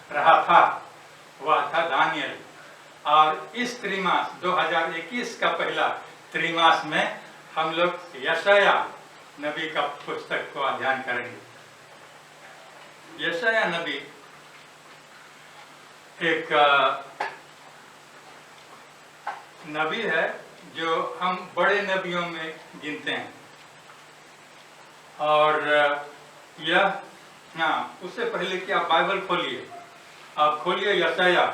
रहा था वह था दानियल। और इस त्रिमास 2021 का पहला त्रिमास में हम लोग यशाया नबी का पुस्तक को अध्ययन करेंगे। यशाया नबी एक नबी है जो हम बड़े नबियों में गिनते हैं। और यह उससे पहले कि आप बाइबल खोलिए, आप खोलिए यशाया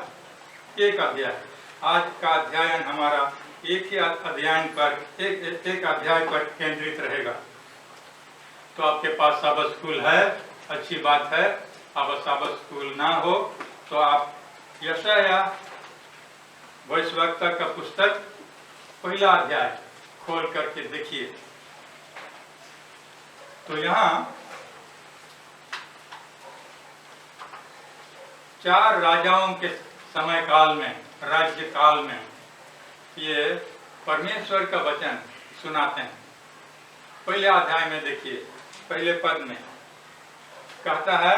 एक अध्याय। आज का अध्ययन हमारा एक ही अध्ययन पर एक अध्याय पर केंद्रित रहेगा। तो आपके पास साबत स्कूल है, अच्छी बात है। अब साबत स्कूल ना हो तो आप यशाया भविष्यवक्ता का पुस्तक पहला अध्याय खोल करके देखिए। तो यहाँ 4 राजाओं के समय काल में, राज्य काल में ये परमेश्वर का वचन सुनाते हैं। पहले अध्याय में देखिए, पहले पद में कहता है,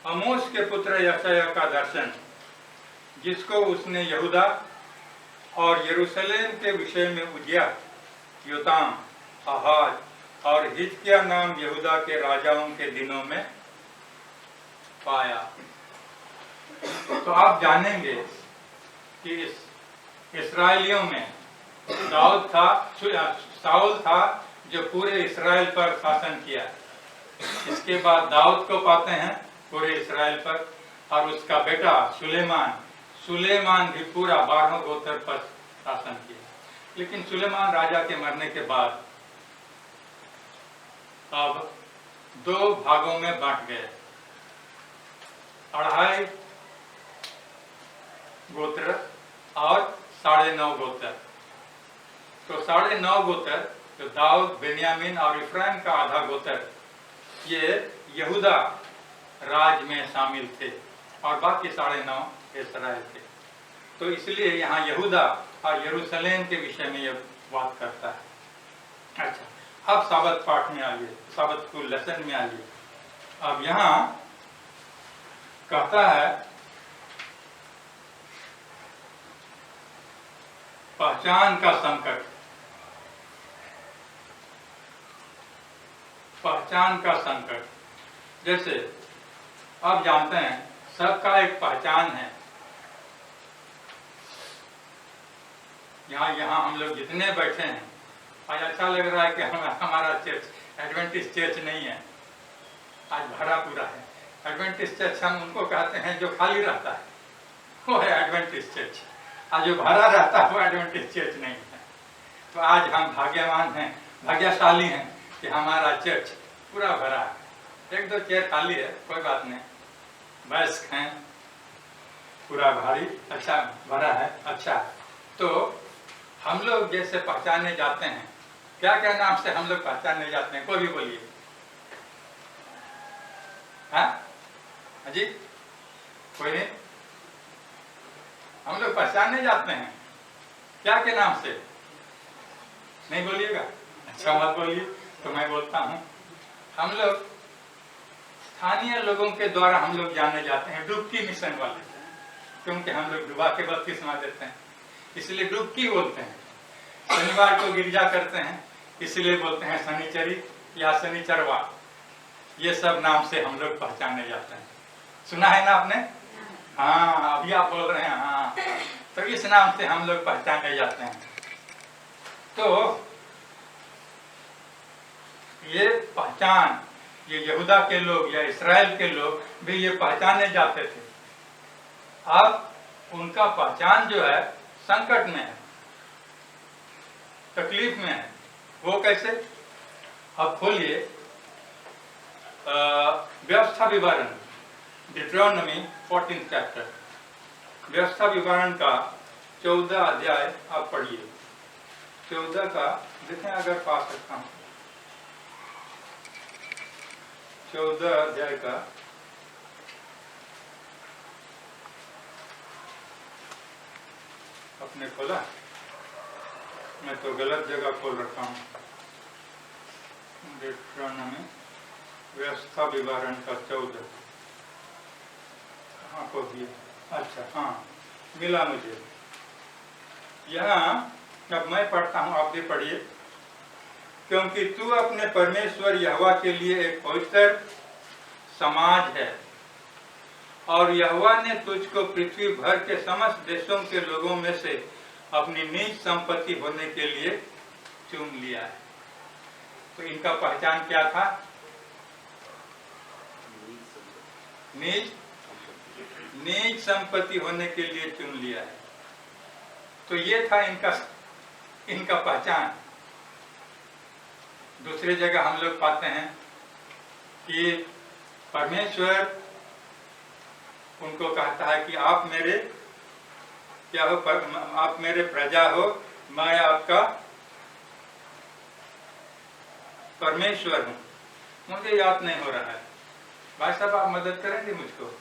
आमोस के पुत्र यशाया का दर्शन, जिसको उसने यहूदा और यरूशलेम के विषय में उजिया, योताम, आहाज और हिजकिय्याह नाम यहूदा के राजाओं के दिनों में पाया। तो आप जानेंगे कि इस्राएलियों में साउल था जो पूरे इस्राएल पर शासन किया। इसके बाद दाऊद को पाते हैं पूरे इस्राएल पर, और उसका बेटा सुलेमान भी पूरा 12 गोत्र पर शासन किया। लेकिन सुलेमान राजा के मरने के बाद अब 2 भागों में बांट गए, 2.5 गोत्र और 9.5 गोत्र। तो 9.5 गोत्र तो दाऊद, बेन्यामीन और इफ्राइम का आधा गोत्र ये यहूदा राज में शामिल थे, और बाकी 9.5 इस्राएल थे। तो इसलिए यहाँ यहूदा और यरूशलेम के विषय में ये बात करता है। अच्छा, अब साबत पाठ में आइए, साबत स्कूल लेसन में आइए। अब यहाँ कहता है, पहचान का संकट। पहचान का संकट, जैसे आप जानते हैं सबका एक पहचान है। यहाँ हम लोग जितने बैठे हैं, आज अच्छा लग रहा है कि हमारा चर्च एडवेंटिस्ट चर्च नहीं है, आज भरा पूरा है। एडवेंटिस्ट चर्च हम उनको कहते हैं जो खाली रहता है, वो है एडवेंटिस्ट चर्च। आज जो भरा रहता है वो एडवेंटिस्ट चर्च नहीं है। तो आज हम भाग्यवान हैं, भाग्यशाली हैं कि हमारा चर्च पूरा भरा है। 1-2 चेयर खाली है, कोई बात नहीं, वयस्क हैं, पूरा भारी अच्छा भरा है। अच्छा, तो हम लोग जैसे पहचाने जाते हैं, क्या क्या नाम से हम लोग पहचाने जाते हैं, कोई भी बोलिए। हाँ जी, कोई नहीं, हम लोग पहचाने जाते हैं क्या के नाम से? नहीं बोलिएगा, अच्छा मत बोलिए तो मैं बोलता हूँ। हम लोग स्थानीय लोगों के द्वारा हम लोग जाने जाते हैं, डुबकी मिशन वाले, क्योंकि हम लोग डुबा के बपतिस्मा देते हैं, इसलिए डुबकी बोलते हैं। शनिवार को गिरजा करते हैं, इसलिए बोलते हैं शनिचरी या शनिचरवा। ये सब नाम से हम लोग पहचाने जाते हैं। सुना है ना आपने? हाँ, अभी आप बोल रहे हैं हाँ। तो इस नाम से हम लोग पहचाने जाते हैं। तो ये पहचान, ये यहूदा के लोग या इस्राएल के लोग भी ये पहचाने जाते थे। अब उनका पहचान जो है संकट में है, तकलीफ में है। वो कैसे? अब खोलिए व्यवस्था विवरण, डिट्रोनॉमी 14 चैप्टर, व्यवस्था विवरण का 14 अध्याय आप पढ़िए। 14 का देखें अगर पा सकता हूँ, 14 अध्याय का आपने खोला? मैं तो गलत जगह खोल रखा हूँ। डिट्रोनॉमी व्यवस्था विवरण का 14 आपको भी। अच्छा, हाँ, मिला मुझे। यहाँ अब मैं पढ़ता हूँ, आप भी पढ़िए। क्योंकि तू अपने परमेश्वर यहोवा के लिए एक पवित्र समाज है, और यहोवा ने तुझको पृथ्वी भर के समस्त देशों के लोगों में से अपनी निज संपत्ति होने के लिए चुन लिया है। तो इनका पहचान क्या था? निज संपत्ति होने के लिए चुन लिया है। तो ये था इनका पहचान। दूसरी जगह हम लोग पाते हैं कि परमेश्वर उनको कहता है कि आप मेरे क्या हो, आप मेरे प्रजा हो, मैं आपका परमेश्वर हूं। मुझे याद नहीं हो रहा है, भाई साहब आप मदद करेंगे मुझको?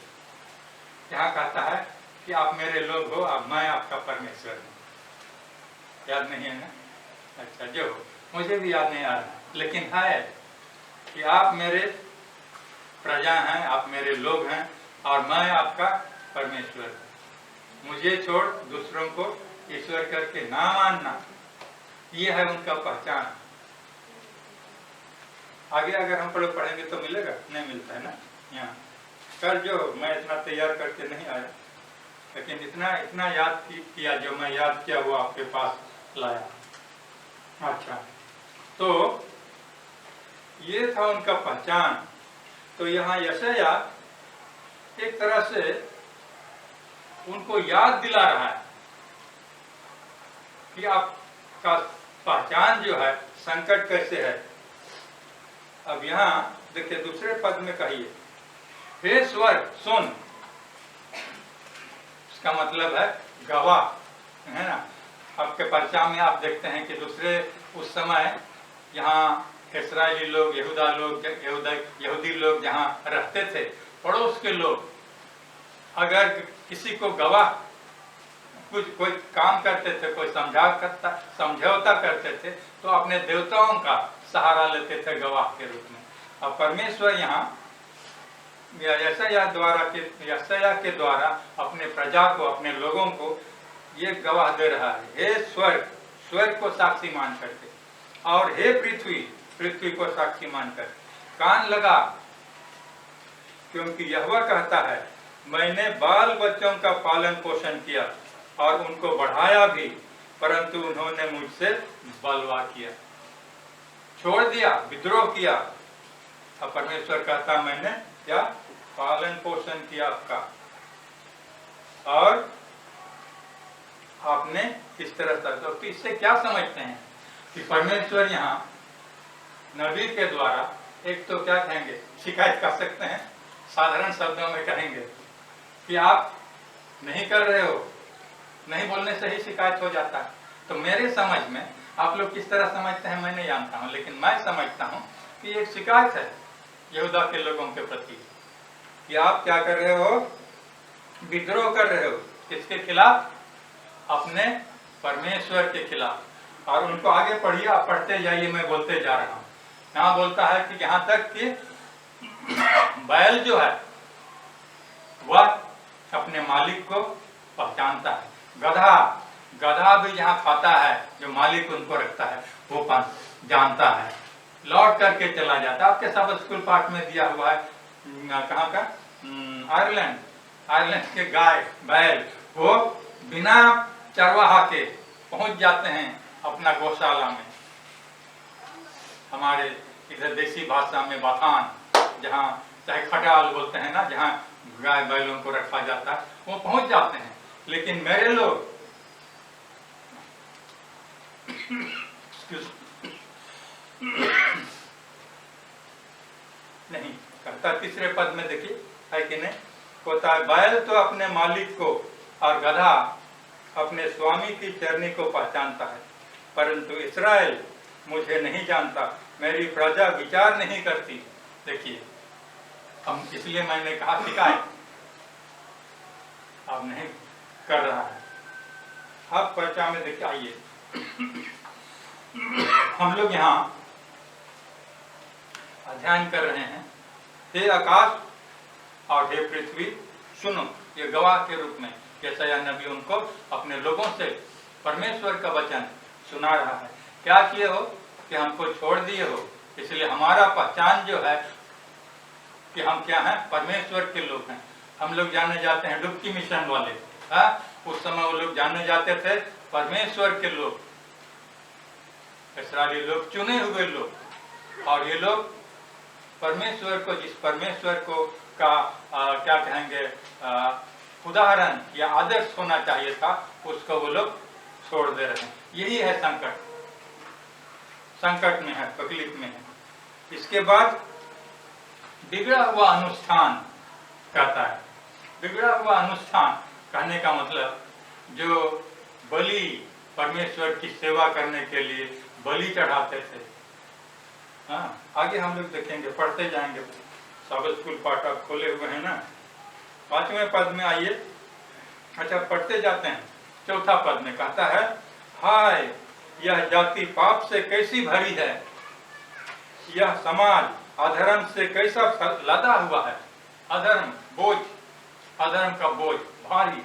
यहाँ कहता है कि आप मेरे लोग हो, अब मैं आपका परमेश्वर हूँ। याद नहीं है ना? अच्छा, जो हो, मुझे भी याद नहीं आ रहा, लेकिन है कि आप मेरे प्रजा हैं, आप मेरे लोग हैं, और मैं आपका परमेश्वर हूँ। मुझे छोड़ दूसरों को ईश्वर करके ना मानना, ये है उनका पहचान। आगे अगर हम पढ़ेंगे तो मिलेगा, नहीं मिलता है ना। यहाँ कर जो मैं इतना तैयार करके नहीं आया, लेकिन इतना याद किया, जो मैं याद किया वो आपके पास लाया। अच्छा, तो ये था उनका पहचान। तो यहाँ यशाया एक तरह से उनको याद दिला रहा है कि आपका पहचान जो है संकट कैसे है। अब यहाँ देखिए दूसरे पद में कहिए, हे स्वर्ग सुन। इसका मतलब है गवाह, है ना। आपके परिचय में आप देखते हैं कि दूसरे उस समय यहाँ इस्राएली लोग, यहूदा लोग, यहूदी लोग जहाँ रहते थे, पड़ोस के लोग अगर किसी को गवाह कोई काम करते थे, कोई समझौता करते थे, तो अपने देवताओं का सहारा लेते थे गवाह के रूप में। अब परमेश्वर यहाँ यशायाह के द्वारा अपने प्रजा को, अपने लोगों को ये गवाह दे रहा है, हे स्वर्ग को साक्षी मान करके, और हे पृथ्वी को साक्षी मानकर कान लगा, क्योंकि यहोवा कहता है, मैंने बाल बच्चों का पालन पोषण किया और उनको बढ़ाया भी, परंतु उन्होंने मुझसे बलवा किया, छोड़ दिया, विद्रोह किया। अब परमेश्वर कहता, मैंने क्या पालन पोषण किया आपका, और आपने इस तरह से। तो इससे क्या समझते हैं कि परमेश्वर यहाँ नबी के द्वारा एक तो क्या कहेंगे, शिकायत कर सकते हैं, साधारण शब्दों में कहेंगे कि आप नहीं कर रहे हो, नहीं बोलने से ही शिकायत हो जाता है। तो मेरे समझ में आप लोग किस तरह समझते हैं मैं नहीं जानता हूँ, लेकिन मैं समझता हूँ कि एक शिकायत है यहूदा के लोगों के प्रति कि आप क्या कर रहे हो, विद्रोह कर रहे हो। किसके खिलाफ? अपने परमेश्वर के खिलाफ। और उनको आगे पढ़िए, आप पढ़ते जाइए, मैं बोलते जा रहा हूँ। यहाँ बोलता है कि यहाँ तक कि बैल जो है वह अपने मालिक को पहचानता है, गधा भी यहाँ खाता है, जो मालिक उनको रखता है वो जानता है, लौट करके चला जाता है। आपके सब स्कूल पाठ में दिया हुआ है, कहाँ का, आयरलैंड के गाय बैल वो बिना चरवाहा के पहुंच जाते हैं अपना गौशाला में। हमारे इधर देसी भाषा में बथान, जहाँ चाहे खटाल बोलते हैं ना, जहाँ गाय बैलों को रखा जाता है, वो पहुंच जाते हैं। लेकिन मेरे लोग नहीं कहता। तीसरे पद में देखिए, है कि नहीं, होता है बैल तो अपने मालिक को और गधा अपने स्वामी की चरनी को पहचानता है, परंतु इस्राएल मुझे नहीं जानता, मेरी प्रजा विचार नहीं करती। देखिए, हम इसलिए मैंने कहा शिकायत अब नहीं कर रहा है। अब पर्चा में देखिए, आइए हम लोग यहाँ अध्ययन कर रहे हैं, हे आकाश और हे पृथ्वी सुनो, ये गवाह के रूप में यशायाह नबी उनको अपने लोगों से परमेश्वर का वचन सुना रहा है। क्या किए हो कि हमको छोड़ दिए हो, इसलिए हमारा पहचान जो है कि हम क्या हैं, परमेश्वर के लोग हैं। हम लोग जाने जाते हैं डुबकी मिशन वाले, उस समय वो लोग जाने जाते थे परमेश्वर के लोग, इस्राएली लोग, चुने हुए लोग। और ये लोग परमेश्वर को, जिस परमेश्वर को का क्या कहेंगे उदाहरण या आदर्श होना चाहिए था, उसको वो लोग छोड़ दे रहे हैं। यही है संकट, संकट में है, तकलीफ में है। इसके बाद बिगड़ा हुआ अनुष्ठान कहता है। बिगड़ा हुआ अनुष्ठान कहने का मतलब जो बलि, परमेश्वर की सेवा करने के लिए बलि चढ़ाते थे। हाँ, आगे हम लोग देखेंगे, पढ़ते जाएंगे। सबद स्कूल पाठ आप खोले हुए हैं ना, 5वें पद में आइए। अच्छा, पढ़ते जाते हैं। 4था पद में कहता है, हाय यह जाति पाप से कैसी भरी है, यह समाज अधर्म से कैसा लदा हुआ है। अधर्म बोझ, अधर्म का बोझ भारी।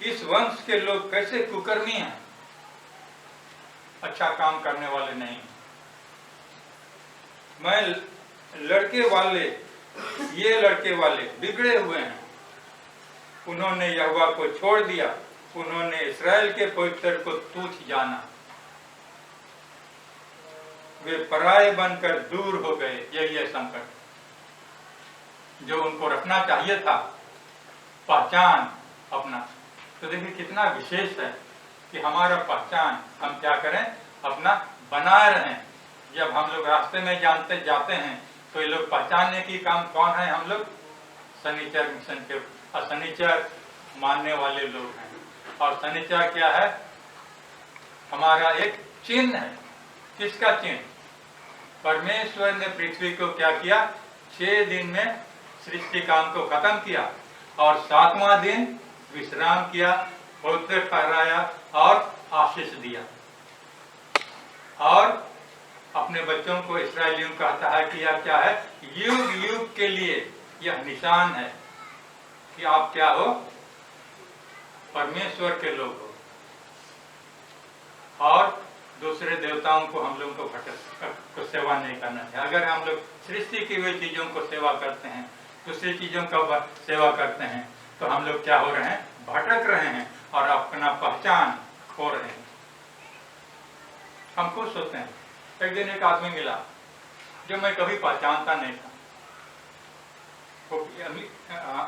इस वंश के लोग कैसे कुकर्मी हैं, अच्छा काम करने वाले नहीं। मैं लड़के वाले, ये लड़के वाले बिगड़े हुए हैं। उन्होंने यहोवा को छोड़ दिया, उन्होंने इस्राएल के पवित्र को तुच्छ जाना। वे पराये बनकर दूर हो गए। यही है संकट, जो उनको रखना चाहिए था, पहचान अपना। तो देखिए कितना विशेष है कि हमारा पहचान हम क्या करें, अपना बनाए रहें। जब हम लोग रास्ते में जानते जाते हैं तो ये लोग पहचानने की काम कौन है, हम लोग शनिचर मिशन के शनिचर मानने वाले लोग हैं। और शनिचर क्या है, हमारा एक चिन्ह है। किसका चिन्ह? परमेश्वर ने पृथ्वी को क्या किया, 6 दिन में सृष्टि काम को खत्म किया और 7वां दिन विश्राम किया, पवित्र ठहराया और आशीष दिया। और अपने बच्चों को, इस्राएलियों को कहता है कि यह क्या है, युग युग के लिए यह निशान है कि आप क्या हो, परमेश्वर के लोग हो। और दूसरे देवताओं को हम लोगों को सेवा नहीं करना चाहिए। अगर हम लोग सृष्टि की हुई चीजों को सेवा करते हैं, दूसरी चीजों का सेवा करते हैं, तो हम लोग क्या हो रहे हैं, भटक रहे हैं और अपना पहचान खो रहे हैं। हम खुश होते हैं। एक दिन एक आदमी मिला जो मैं कभी पहचानता नहीं था।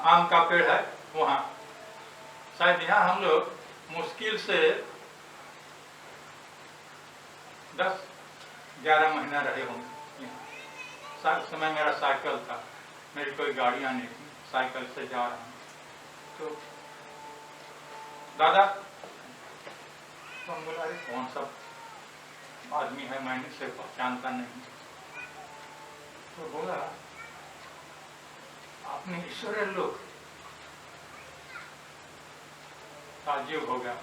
आम का पेड़ है वहां, शायद यहाँ हम लोग मुश्किल से 10-11 महीना रहे होंगे। समय मेरा साइकिल था, मेरी कोई गाड़ियां नहीं थी, साइकिल से जा रहा हूँ। तो दादा, तो हम बोला, अरे कौन सा आदमी है, मैंने से पहचानता नहीं। तो बोला, आपने ईश्वर लोग। ताज्जुब हो गया।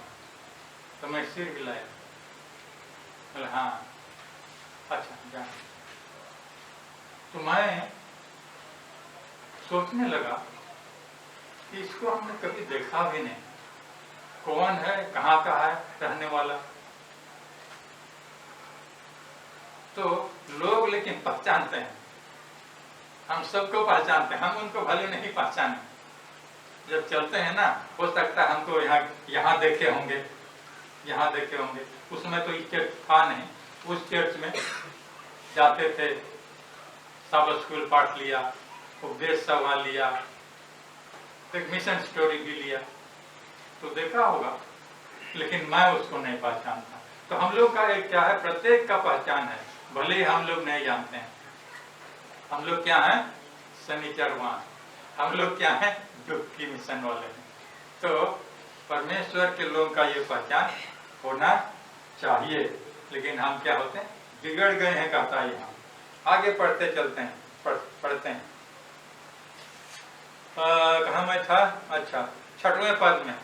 तो मैं सिर हिलाया, बोला हाँ, अच्छा जान। तो मैं सोचने लगा कि इसको हमने कभी देखा भी नहीं, कौन है, कहाँ का है, रहने वाला। तो लोग लेकिन पहचानते हैं, हम सबको पहचानते हैं, हम उनको भले नहीं पहचाने। जब चलते हैं ना, हो सकता है हमको यहाँ देखे होंगे, यहाँ देखे होंगे। उसमें तो ये चर्च था नहीं, उस चर्च में जाते थे, सबद स्कूल पाठ लिया, उपदेश सभा लिया, एक मिशन स्टोरी भी लिया, तो देखा होगा, लेकिन मैं उसको नहीं पहचानता। तो हम लोग का एक क्या है, प्रत्येक का पहचान है, भले ही हम लोग नहीं जानते हैं। हम लोग क्या हैं, शनिचरवान। हम लोग क्या हैं, डुबकी मिशन वाले हैं। तो परमेश्वर के लोगों का ये पहचान होना चाहिए, लेकिन हम क्या होते हैं, बिगड़ गए हैं, कहता है यहाँ। आगे पढ़ते चलते हैं, पढ़ते हैं। कहाँ मैं था, अच्छा 6वें पद में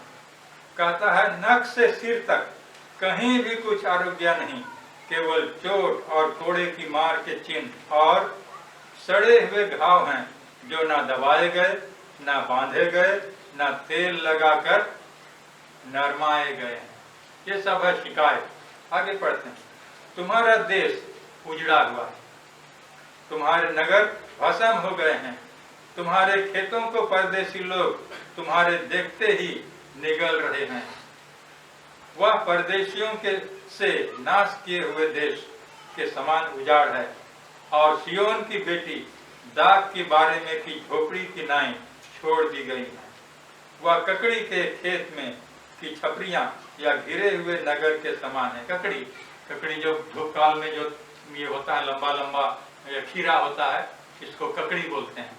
कहता है, नख से सिर तक कहीं भी कुछ आरोग्य नहीं, केवल चोट और कोड़े की मार के चिन्ह और सड़े हुए घाव हैं, जो ना दबाए गए न बांधे गए, न तेल लगाकर नरमाए गए हैं। ये सब है शिकायत। आगे पढ़ते हैं। तुम्हारा देश उजड़ा हुआ है, तुम्हारे नगर भस्म हो गए हैं, तुम्हारे खेतों को परदेशी लोग तुम्हारे देखते ही निगल रहे हैं। वह परदेशियों के से नाश किए हुए देश के समान उजाड़ है, और सियोन की बेटी दाग के बारे में की झोपड़ी की नाई छोड़ दी गई है। वह ककड़ी के खेत में की छपरियां या घिरे हुए नगर के समान है। ककड़ी ककड़ी जो धूप काल में जो ये होता है, लंबा लंबा खीरा होता है, इसको ककड़ी बोलते हैं।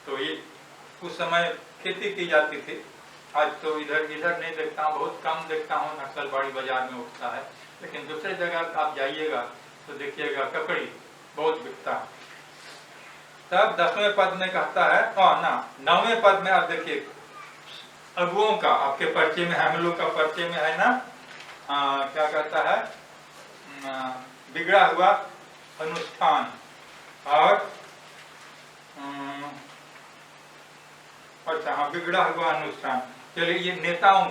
तो ये उस समय खेती की जाती थी। आज तो इधर नहीं देखता हूँ, बहुत कम देखता हूँ, नक्सलबाड़ी बाजार में उठता है, लेकिन दूसरे जगह आप जाइएगा तो देखिएगा ककड़ी बहुत बिकता है। तब 10वें पद में कहता है, ना 9वें पद में आप देखिए अगुओं का, आपके पर्चे में हम लोग का पर्चे में है ना, क्या कहता है, बिगड़ा हुआ अनुष्ठान और अच्छा हाँ, बिगड़ा हुआ अनुष्ठान। चलिए ये नेताओं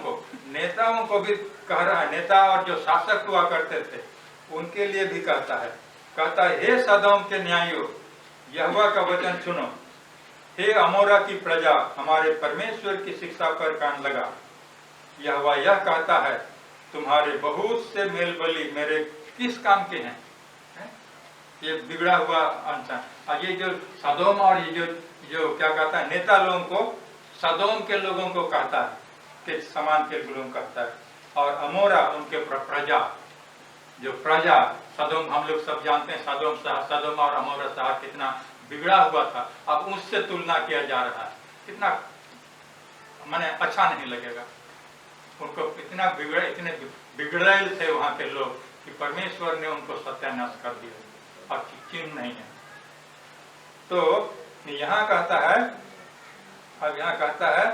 को भी कह रहा है। नेता और जो शासक हुआ करते थे उनके लिए भी कहता है। हे सदोम के न्यायों, यहोवा का वचन सुनो। हे अमोरा की प्रजा, हमारे परमेश्वर की शिक्षा पर कान लगा। यहोवा यह कहता है, तुम्हारे बहुत से मेल बलि मेरे किस काम के हैं? ये बिगड़ा हुआ अनुष्ठान। ये जो सदोम और ये जो क्या कहता है, नेता लोगों को सदोम के लोगों को कहता है, के समान के लोगों को कहता है, और अमोरा उनके प्रजा, जो प्रजा सदोम हम लोग सब जानते हैं, सदोम और अमोरा शहर कितना बिगड़ा हुआ था। अब उससे तुलना किया जा रहा है, कितना माने अच्छा नहीं लगेगा उनको, इतने बिगड़े थे वहां के लोग कि परमेश्वर ने उनको सत्यानाश कर दिया, अब चिन्ह नहीं है। तो यहाँ कहता है, अब यहाँ कहता है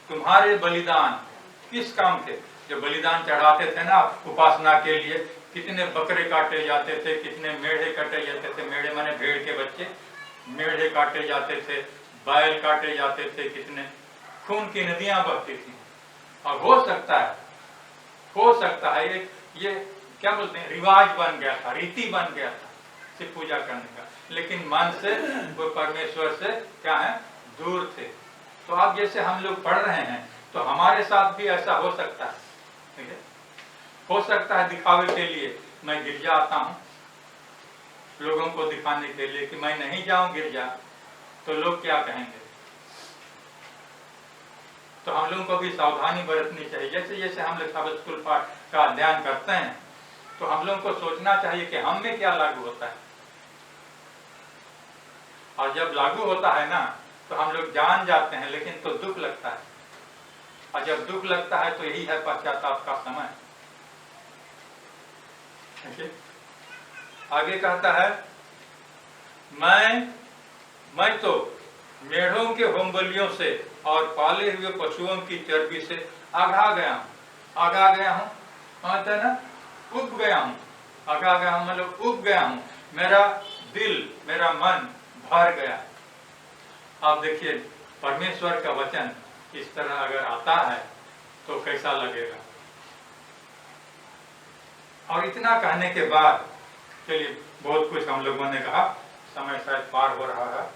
तुम्हारे बलिदान किस काम थे? जो बलिदान चढ़ाते थे ना उपासना के लिए, कितने बकरे काटे जाते थे, कितने मेढ़े काटे जाते थे। मेढ़े माने भेड़ के बच्चे, मेढ़े काटे जाते थे, बैल काटे जाते थे, कितने खून की नदियां बहती थी। और हो सकता है ये क्या बोलते हैं, रिवाज बन गया था, रीति बन गया था शिव पूजा करने का, लेकिन मन से वो परमेश्वर से क्या है, दूर थे। तो अब जैसे हम लोग पढ़ रहे हैं तो हमारे साथ भी ऐसा हो सकता है, ठीक है? हो सकता है दिखावे के लिए मैं गिरजा आता हूँ, लोगों को दिखाने के लिए कि मैं नहीं जाऊं गिरजा तो लोग क्या कहेंगे। तो हम लोगों को भी सावधानी बरतनी चाहिए। जैसे जैसे हम लोग सबद स्कूल पाठ का अध्ययन करते हैं तो हम लोगों को सोचना चाहिए कि हम में क्या लागू होता है, और जब लागू होता है ना तो हम लोग जान जाते हैं, लेकिन तो दुख लगता है, और जब दुख लगता है तो यही है पश्चाताप का समय। आगे कहता है, मैं तो मेढ़ों के होमबलियों से और पाले हुए पशुओं की चर्बी से आघा गया हूँ, कहते ना, उब गया हूँ, आघा गया हूँ मतलब उब गया हूँ, मेरा दिल मेरा मन भर गया। आप देखिए परमेश्वर का वचन इस तरह अगर आता है तो कैसा लगेगा। और इतना कहने के बाद, चलिए बहुत कुछ हम लोगों ने कहा, समय शायद पार हो रहा है,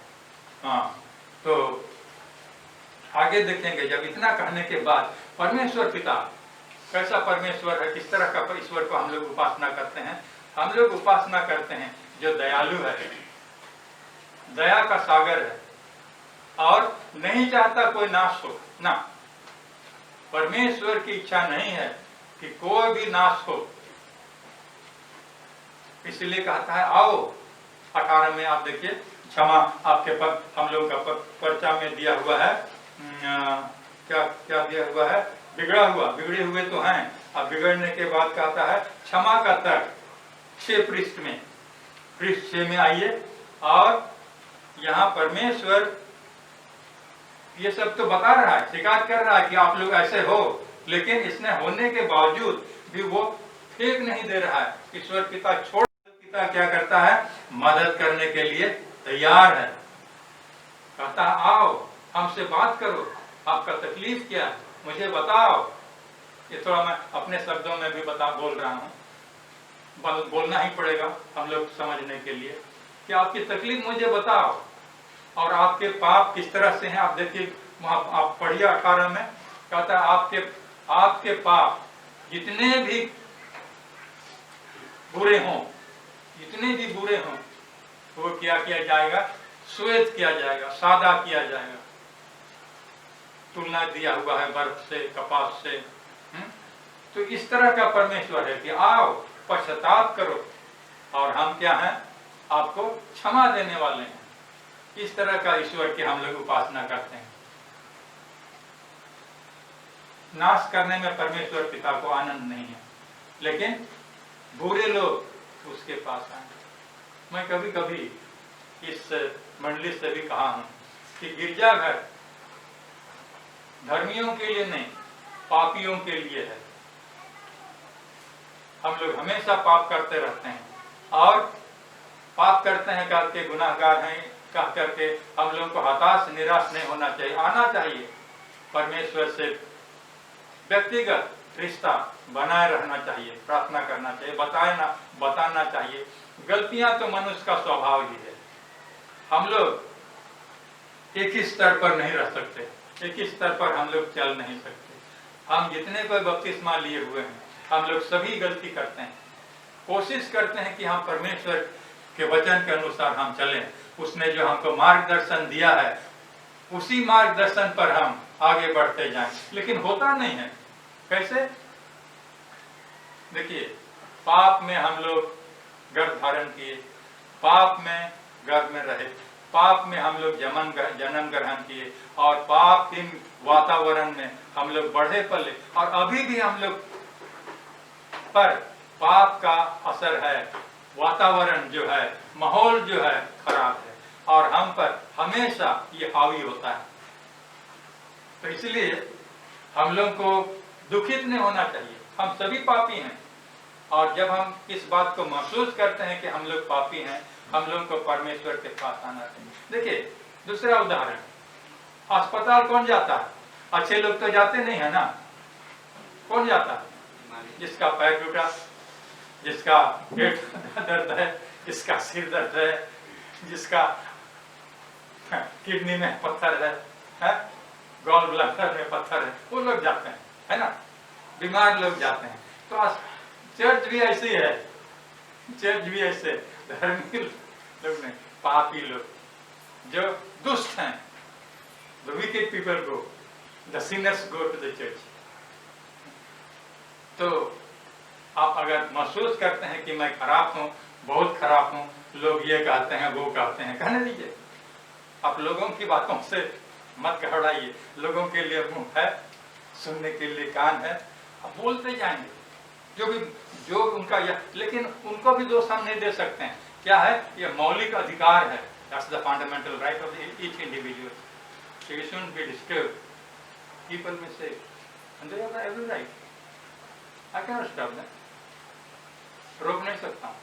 हाँ, तो आगे देखेंगे। जब इतना कहने के बाद परमेश्वर पिता कैसा परमेश्वर है, किस तरह का ईश्वर को हम लोग उपासना करते हैं। हम लोग उपासना करते हैं जो दयालु है, दया का सागर है और नहीं चाहता कोई नाश हो ना। परमेश्वर की इच्छा नहीं है कि कोई भी नाश हो, इसलिए कहता है आओ। 18 में आप देखिए, क्षमा आपके पद हम लोग का पर्चा में दिया हुआ है, क्या दिया हुआ है, बिगड़े हुए तो हैं। अब बिगड़ने के बाद कहता है क्षमा का तर्क 6 पृष्ठ में, पृष्ठ 6 में आइए। और यहाँ परमेश्वर ये सब तो बता रहा है, शिकायत कर रहा है कि आप लोग ऐसे हो, लेकिन इसने होने के बावजूद भी वो फेंक नहीं दे रहा है। ईश्वर पिता पिता क्या करता है, मदद करने के लिए तैयार है, कहता आओ। हमसे बात करो, आपका तकलीफ क्या है, मुझे बताओ। ये थोड़ा मैं अपने शब्दों में भी बोल रहा हूँ, बोलना ही पड़ेगा हम लोग समझने के लिए कि आपकी तकलीफ मुझे बताओ और आपके पाप किस तरह से हैं। आप देखिए वहां आप पढ़िए 18 में कहता है आपके पाप जितने भी बुरे हों, जितने भी बुरे हों, वो क्या किया जाएगा, श्वेत किया जाएगा, सादा किया जाएगा। तुलना दिया हुआ है बर्फ से, कपास से। तो इस तरह का परमेश्वर है कि आओ पश्चाताप करो और हम क्या हैं, आपको क्षमा देने वाले हैं। इस तरह का ईश्वर की हम लोग उपासना करते हैं। नाश करने में परमेश्वर पिता को आनंद नहीं है, लेकिन बुरे लोग उसके पास आए। मैं कभी कभी इस मंडली से भी कहा हूं कि गिरजाघर धर्मियों के लिए नहीं, पापियों के लिए है। हम लोग हमेशा पाप करते रहते हैं और पाप करते हैं करके गुनाहगार हैं कह करके हम लोगों को हताश निराश नहीं होना चाहिए। आना चाहिए परमेश्वर से व्यक्तिगत रिश्ता बनाए रहना चाहिए, प्रार्थना करना चाहिए, बताना चाहिए। गलतियां तो मनुष्य का स्वभाव ही है। हम लोग एक ही स्तर पर नहीं रह सकते, एक ही स्तर पर हम लोग चल नहीं सकते। हम जितने कोई बपतिस्मा लिए हुए हैं, हम लोग सभी गलती करते हैं। कोशिश करते हैं कि हम परमेश्वर के वचन के अनुसार हम चलें। उसने जो हमको मार्गदर्शन दिया है उसी मार्गदर्शन पर हम आगे बढ़ते जाएं, लेकिन होता नहीं है। कैसे? देखिए, पाप में हम लोग गर्भ धारण किए, पाप में गर्भ में रहे, पाप में हम लोग जन्म ग्रहण किए और पाप के वातावरण में हम लोग बढ़े पले और अभी भी हम लोग पर पाप का असर है। वातावरण जो है, माहौल जो है खराब है और हम पर हमेशा ये हावी होता है। तो इसलिए हम लोग को दुखित नहीं होना चाहिए। हम सभी पापी हैं और जब हम इस बात को महसूस करते हैं कि हम लोग पापी हैं, हम लोग को परमेश्वर के पास आना चाहिए। देखिए दूसरा उदाहरण, अस्पताल कौन जाता है? अच्छे लोग तो जाते नहीं है ना। कौन जाता है? जिसका पैर टूटा, जिसका पेट दर्द है, जिसका सिर दर्द है, जिसका किडनी में पत्थर है, गॉल ब्लैडर में पत्थर है, वो लोग जाते हैं, है ना। बीमार लोग जाते हैं। तो चर्च भी ऐसी है, चर्च भी ऐसे धर्मी लोग नहीं, पापी लोग जो दुष्ट हैं। The wicked people go, the sinners go to the church. तो आप अगर महसूस करते हैं कि मैं खराब हूँ, बहुत खराब हूँ, लोग ये कहते हैं वो कहते हैं, कहने दीजिए। आप लोगों की बातों से मत घबराइए। लोगों के लिए मुंह है, सुनने के लिए कान है, आप बोलते जाएंगे जो उनका लेकिन उनको भी दोष हम नहीं दे सकते हैं। क्या है? ये मौलिक अधिकार है। That's the fundamental right of each individual. So you shouldn't be disturbed. People may say, and they have every right. I cannot stop them. रोक नहीं सकता हूँ,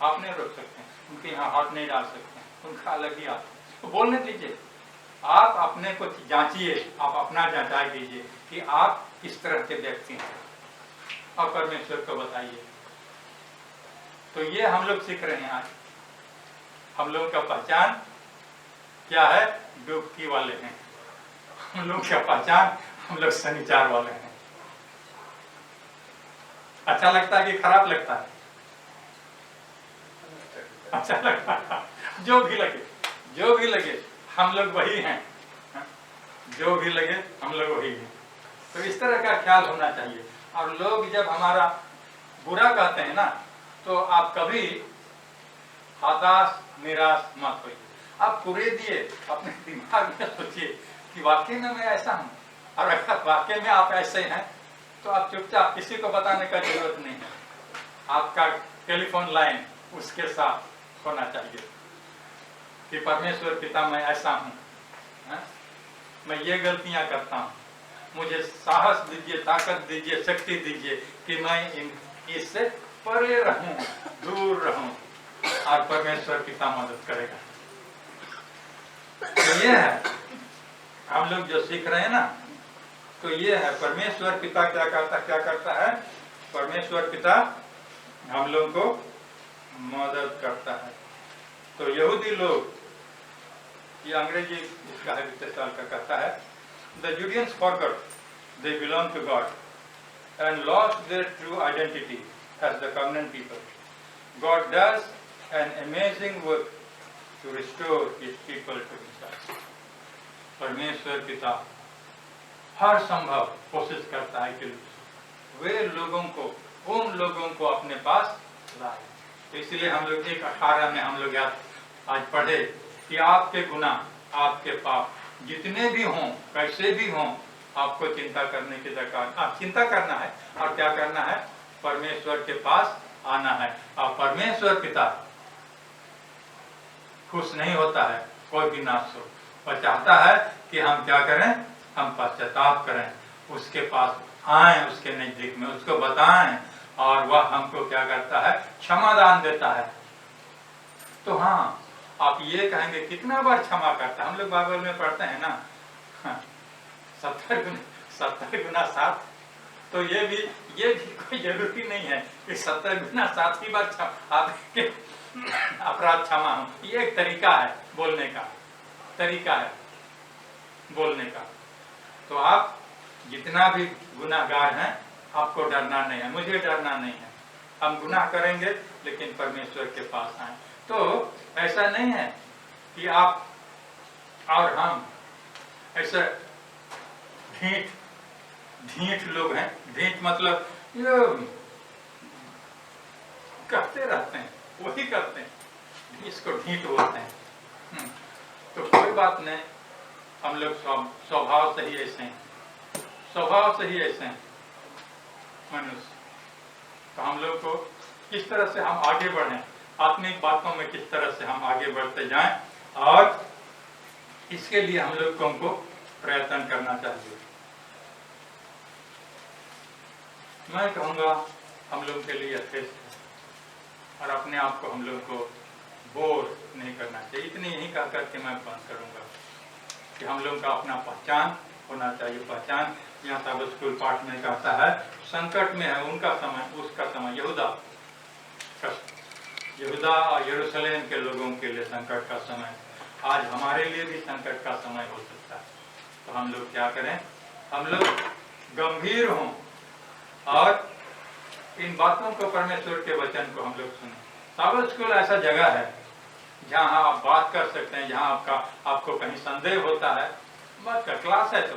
आप नहीं रोक सकते हैं, उनके यहाँ हाथ नहीं डाल सकते हैं, उनका अलग ही हाथ है। तो बोलने दीजिए, आप अपने को जांचिए, आप अपना जांचाई कीजिए कि आप किस तरह के व्यक्ति हैं और परमेश्वर को बताइए। तो ये हम लोग सीख रहे हैं आज। हम लोग का पहचान क्या है? डुबकी वाले हैं। हम लोग का पहचान, हम लोग शनिचार वाले हैं। अच्छा लगता है कि खराब लगता है? अच्छा लगता है। जो भी लगे हम लोग वही हैं। जो भी लगे हम लोग वही हैं। तो इस तरह का ख्याल होना चाहिए। और लोग जब हमारा बुरा कहते हैं ना, तो आप कभी हताश निराश मत होइए। आप पूरे दिए अपने दिमाग में सोचिए कि वाकई में मैं ऐसा हूँ, और अगर वाकई में आप ऐसे हैं तो आप चुपचाप, किसी को बताने का जरूरत नहीं है। आपका टेलीफोन लाइन उसके साथ होना चाहिए कि परमेश्वर पिता मैं ऐसा हूँ, मैं ये गलतियां करता हूँ, मुझे साहस दीजिए, ताकत दीजिए, शक्ति दीजिए कि मैं इससे परे रहूं, दूर रहूं, और परमेश्वर पिता मदद करेगा। तो ये है हम लोग जो सीख रहे हैं ना, तो ये है परमेश्वर पिता क्या करता है। परमेश्वर पिता हम लोग को मदद करता है। तो यहूदी लोग, ये अंग्रेजी इसका है 20 साल का कहता है, the Judeans forgot they belong to God and lost their true identity as the covenant people. God does an amazing work to restore his people to himself. परमेश्वर पिता हर संभव कोशिश करता है कि वे लोगों को, उन लोगों को अपने पास लाए। तो इसलिए हम लोग 1:18 में हम लोग आज पढ़े कि आपके गुनाह, आपके पाप जितने भी हों, कैसे भी हों, आपको चिंता करने की दरकार, चिंता करना है और क्या करना है, परमेश्वर के पास आना है। और परमेश्वर पिता खुश नहीं होता है कोई भी नाश हो, और चाहता है कि हम क्या करें, हम पश्चाताप करें, उसके पास आए, उसके नजदीक में उसको बताएं, और वह हमको क्या करता है, क्षमादान देता है। तो हाँ, आप ये कहेंगे कितना बार क्षमा करता है। हम लोग बाइबल में पढ़ते हैं ना, 70 गुना 7। तो ये भी कोई जरूरी नहीं है कि 70 गुना 7 ही बार आपके अपराध क्षमा हो। ये एक तरीका है बोलने का, बोलने का। तो आप जितना भी गुनाहगार हैं, आपको डरना नहीं है, मुझे डरना नहीं है। हम गुनाह करेंगे लेकिन परमेश्वर के पास आए। तो ऐसा नहीं है कि आप और हम ऐसे ढीठ लोग हैं। ढीठ मतलब ये करते रहते हैं, वही करते हैं, इसको ढीठ बोलते हैं। तो कोई बात नहीं, हम लोग स्वभाव से ही ऐसे हैं, स्वभाव से ही ऐसे हैं मनुष्य। तो हम लोग को किस तरह से हम आगे बढ़ें, आत्मिक बातों में किस तरह से हम आगे बढ़ते जाएं, और इसके लिए हम लोग को प्रयत्न करना चाहिए। मैं कहूँगा हम लोग के लिए यथेष्ट है, और अपने आप को हम लोग को बोर नहीं करना चाहिए। इतनी यही कह करके मैं बंद करूँगा कि हम लोग का अपना पहचान होना चाहिए। पहचान यहाँ सब स्कूल पाठ में कहता है, संकट में है उनका समय, उसका समय। यहूदा और यरूशलेम के लोगों के लिए संकट का समय, आज हमारे लिए भी संकट का समय हो सकता है। तो हम लोग क्या करें, हम लोग गंभीर हों और इन बातों को, परमेश्वर के वचन को हम लोग सुने। साबित स्कूल ऐसा जगह है जहाँ आप बात कर सकते हैं, जहाँ आपको कहीं संदेह होता है, बात का क्लास है। तो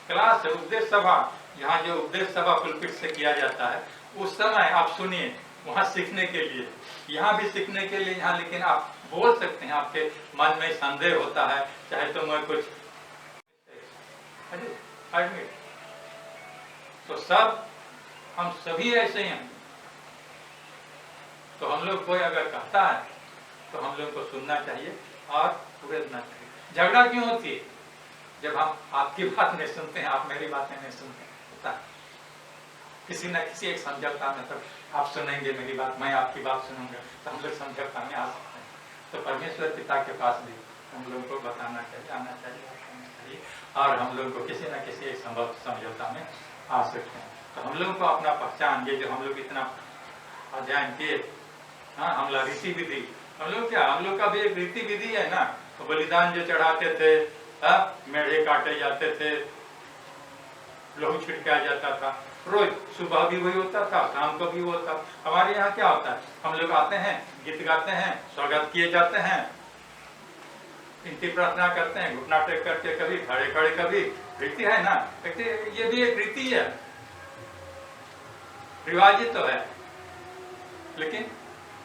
क्लास है, उपदेश सभा, यहाँ जो उपदेश सभा पुलपिट से किया जाता है, उस समय आप सुनिए, वहाँ सीखने के लिए, यहाँ भी सीखने के लिए यहाँ। लेकिन आप बोल सकते हैं, आपके मन में संदेह होता है, चाहे तो मैं कुछ एडमिट, तो सब हम सभी ऐसे हैं। तो हम लोग कोई अगर कहता है तो हम लोग को सुनना चाहिए और उड़ना चाहिए। झगड़ा क्यों होती है? जब हम आपकी बात नहीं सुनते हैं, आप मेरी बातें नहीं सुनते हैं, होता है किसी न किसी एक समझौता में। तब आप सुनेंगे मेरी बात, मैं आपकी बात सुनूंगा, तो हम लोग समझौता में आ सकते हैं। तो परमेश्वर पिता के पास भी हम लोग को बताना चाहिए, आना चाहिए, और हम लोग को किसी न किसी एक समझौता में आ सकते हैं। तो हम लोग को अपना पहचान, ये जो हम लोग इतना अध्ययन किए, हाँ, हम लोग रीति विधि, हम लोग क्या, हम लोग का भी एक रीति विधि है ना। तो बलिदान जो चढ़ाते थे, मेढ़े काटे जाते थे, लहू छिड़काया जाता था, रोज सुबह भी वही होता था, शाम को भी होता। हमारे यहाँ क्या होता है, हम लोग आते हैं, गीत गाते हैं, स्वागत किए जाते हैं, विनती प्रार्थना करते हैं, घुटना टेक करके, कभी खड़े खड़े, कभी रीति है ना। ये भी एक रीति है, रिवाज तो है, लेकिन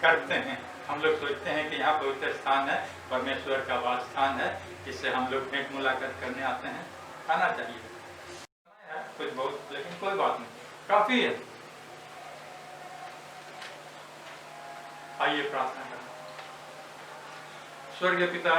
करते हैं। हम लोग सोचते हैं कि यहाँ पवित्र स्थान है, परमेश्वर का वास स्थान है, इससे हम लोग भेंट मुलाकात करने आते हैं। आना चाहिए, कुछ बहुत, लेकिन कोई बात नहीं, काफी है। आइए प्रार्थना करें। स्वर्गीय पिता,